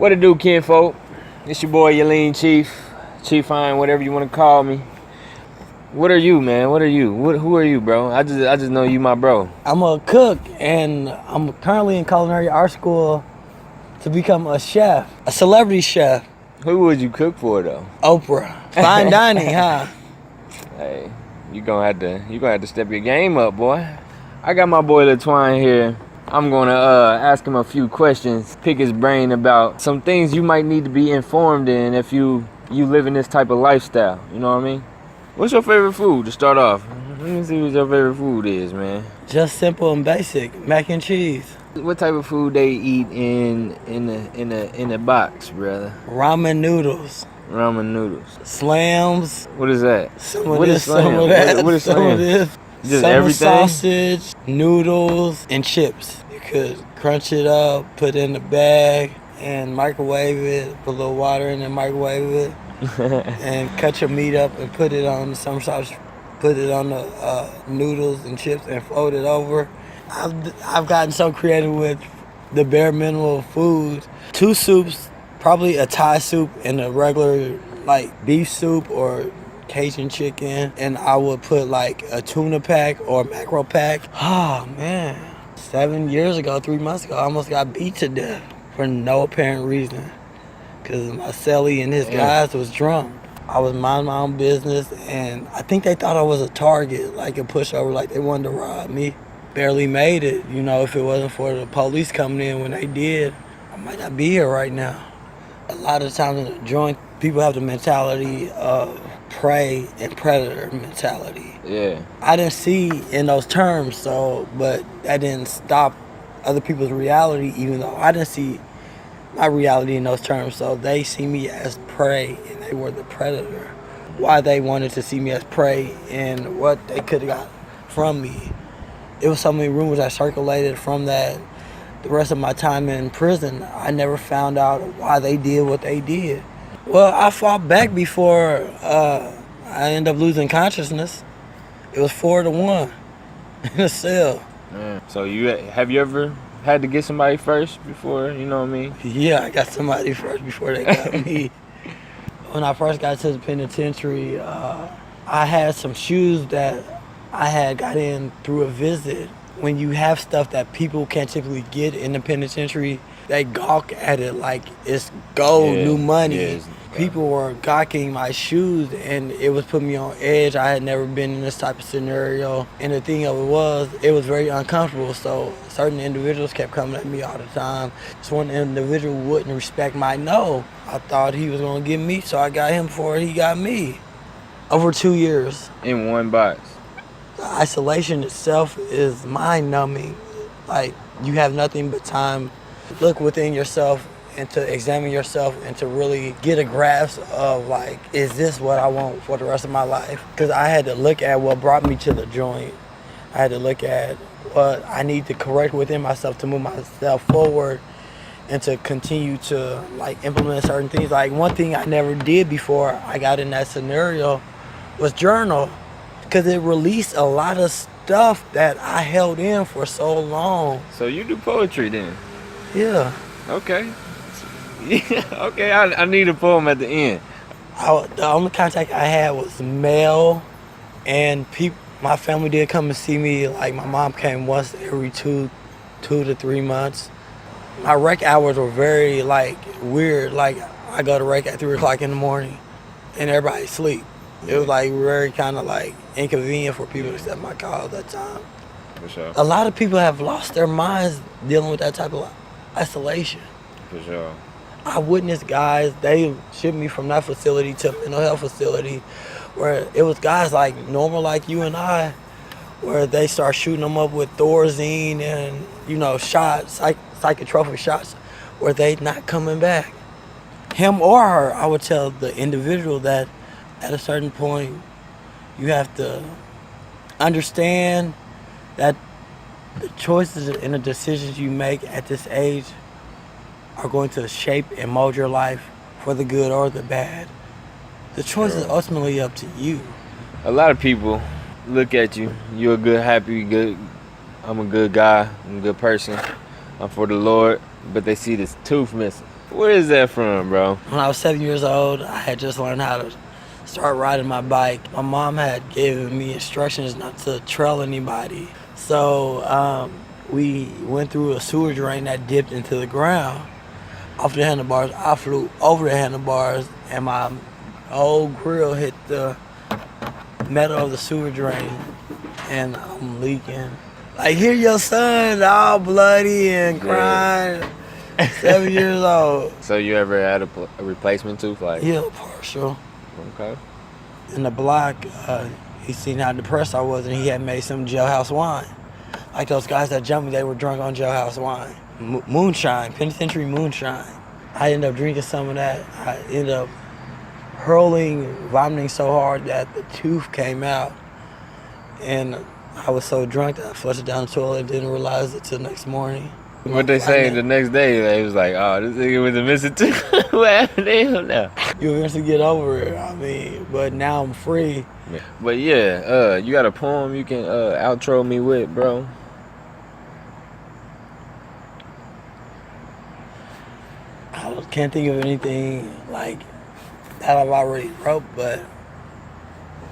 What it do, kinfolk? It's your boy Yalean Chief Fine, whatever you want to call me. What are you, man? What are you? Who are you, bro? I just know you, my bro. I'm a cook, and I'm currently in culinary art school to become a chef, a celebrity chef. Who would you cook for, though? Oprah. Fine dining, huh? Hey, you gonna have to step your game up, boy. I got my boy LaTwine here. I'm gonna ask him a few questions, pick his brain about some things you might need to be informed in if you live in this type of lifestyle. You know what I mean? What's your favorite food to start off? Let me see what your favorite food is, man. Just simple and basic, mac and cheese. What type of food they eat in the box, brother? Ramen noodles. Ramen noodles. Slams. What is that? Some of this, some of that. What is some slam? of this. Just some everything? Sausage, noodles, and chips. You could crunch it up, put it in the bag, and microwave it. Put a little water in and microwave it. And cut your meat up and put it on some sauce. Put it on the noodles and chips and fold it over. I've gotten so creative with the bare minimum of food. 2 soups, probably a Thai soup and a regular like beef soup or Cajun chicken, and I would put like a tuna pack or a mackerel pack. Oh man, 7 years ago, 3 months ago, I almost got beat to death for no apparent reason because my cellie and his guys was drunk. I was minding my own business, and I think they thought I was a target, like a pushover, like they wanted to rob me. Barely made it. You know, if it wasn't for the police coming in when they did, I might not be here right now. A lot of times in the joint, people have the mentality of prey and predator mentality. Yeah. I didn't see in those terms, but that didn't stop other people's reality, even though I didn't see my reality in those terms. So they see me as prey and they were the predator. Why they wanted to see me as prey and what they could have got from me. It was so many rumors that circulated from that. The rest of my time in prison, I never found out why they did what they did. Well, I fought back before I ended up losing consciousness. It was 4-1 in a cell. Man. So have you ever had to get somebody first before, you know what I mean? Yeah, I got somebody first before they got me. When I first got to the penitentiary, I had some shoes that I had got in through a visit. When you have stuff that people can't typically get in the penitentiary, they gawk at it like it's gold, new money. People were gawking my shoes, and it was putting me on edge. I had never been in this type of scenario. And the thing of it was very uncomfortable. So certain individuals kept coming at me all the time. This one individual wouldn't respect my no. I thought he was gonna get me, so I got him before he got me. Over 2 years. In one box. The isolation itself is mind-numbing. Like, you have nothing but time to look within yourself and to examine yourself and to really get a grasp of, like, is this what I want for the rest of my life? Because I had to look at what brought me to the joint. I had to look at what I need to correct within myself to move myself forward and to continue to, like, implement certain things. Like, one thing I never did before I got in that scenario was journal. Because it released a lot of stuff that I held in for so long. So you do poetry then? Yeah. Okay. Yeah, okay, I need a poem at the end. The only contact I had was mail, and my family did come and see me. Like, my mom came once every 2 to 3 months. My rec hours were very, like, weird. Like, I go to rec at 3 o'clock in the morning, and everybody sleep. It was like very kind of like inconvenient for people to accept my call at that time. For sure. A lot of people have lost their minds dealing with that type of isolation. For sure. I witnessed guys, they shipped me from that facility to a mental health facility where it was guys like normal like you and I, where they start shooting them up with Thorazine and, you know, shots, psychotropic shots, where they not coming back. Him or her, I would tell the individual that at a certain point, you have to understand that the choices and the decisions you make at this age are going to shape and mold your life for the good or the bad. The choice is ultimately up to you. A lot of people look at you. You're a good, happy, good. I'm a good guy. I'm a good person. I'm for the Lord. But they see this tooth missing. Where is that from, bro? When I was 7 years old, I had just learned how to start riding my bike. My mom had given me instructions not to trail anybody. So we went through a sewer drain that dipped into the ground. Off the handlebars, I flew over the handlebars, and my old grill hit the metal of the sewer drain, and I'm leaking. Like, here your son all bloody and crying. 7 years old. So you ever had a replacement tooth? Like, Yeah, partial. okay. In the block, he seen how depressed I was, and he had made some jailhouse wine. Like those guys that jumped me, they were drunk on jailhouse wine. Moonshine, penitentiary moonshine. I ended up drinking some of that. I ended up vomiting so hard that the tooth came out. And I was so drunk that I flushed it down the toilet and didn't realize it till the next morning. What they say the next day, they was like, oh, this nigga was a missing tooth. What happened to him now? You eventually get over it, I mean, but now I'm free. But yeah, you got a poem you can outro me with, bro? I can't think of anything like that I've already wrote, but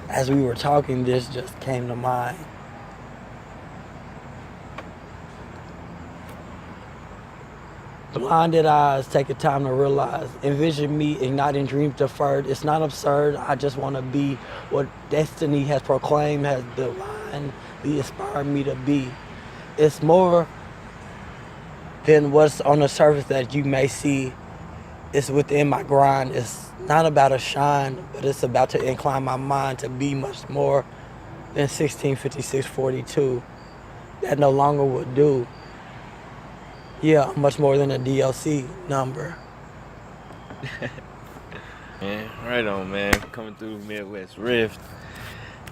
as we were talking, this just came to mind. Blinded eyes take a time to realize. Envision me igniting dreams deferred. It's not absurd. I just want to be what destiny has proclaimed, has divinely inspired me to be. It's more than what's on the surface that you may see. It's within my grind. It's not about a shine, but it's about to incline my mind to be much more than 165642. That no longer would do. Yeah, much more than a DLC number. Man, right on, man. Coming through Midwest Rift.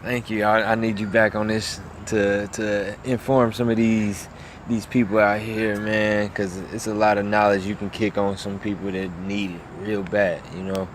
Thank you. I need you back on this to inform some of these people out here, man, because it's a lot of knowledge you can kick on some people that need it real bad, you know.